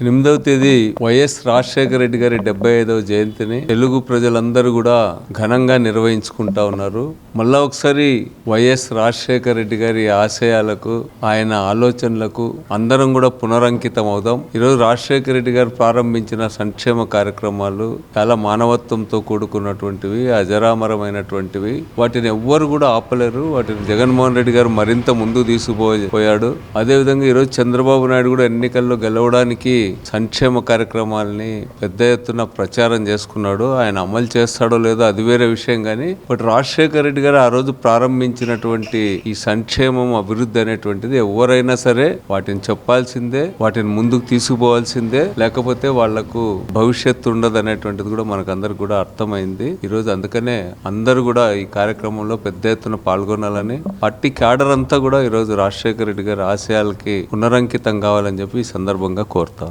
8వ తేదీ వైఎస్ రాజశేఖర రెడ్డి గారి 75వ జయంతిని తెలుగు ప్రజలందరూ కూడా ఘనంగా నిర్వహించుకుంటా ఉన్నారు. మళ్ళా ఒకసారి వైఎస్ రాజశేఖర రెడ్డి గారి ఆశయాలకు, ఆయన ఆలోచనలకు అందరం కూడా పునరంకితం అవుదాం. ఈరోజు రాజశేఖర రెడ్డి గారు ప్రారంభించిన సంక్షేమ కార్యక్రమాలు చాలా మానవత్వంతో కూడుకున్నటువంటివి, అజరామరమైనటువంటివి. వాటిని ఎవ్వరు కూడా ఆపలేరు. వాటిని జగన్మోహన్ రెడ్డి గారు మరింత ముందుకు తీసుకుపోయాడు. అదేవిధంగా ఈరోజు చంద్రబాబు నాయుడు కూడా ఎన్నికల్లో గెలవడానికి సంక్షేమ కార్యక్రమాలని పెద్ద ఎత్తున ప్రచారం చేసుకున్నాడు. ఆయన అమలు చేస్తాడో లేదో అది వేరే విషయం, కానీ బట్ రాజశేఖర రెడ్డి గారు ఆ రోజు ప్రారంభించినటువంటి ఈ సంక్షేమం, అభివృద్ధి అనేటువంటిది ఎవరైనా సరే వాటిని చెప్పాల్సిందే, వాటిని ముందుకు తీసుకుపోవాల్సిందే, లేకపోతే వాళ్లకు భవిష్యత్తు ఉండదు అనేటువంటిది కూడా మనకందరికి కూడా అర్థమైంది. ఈరోజు అందుకనే అందరూ కూడా ఈ కార్యక్రమంలో పెద్ద ఎత్తున పాల్గొనాలని, పార్టీ క్యాడర్ అంతా కూడా ఈరోజు రాజశేఖర రెడ్డి గారి ఆశయాలకి పునరంకితం కావాలని చెప్పి ఈ సందర్భంగా కోరుతారు.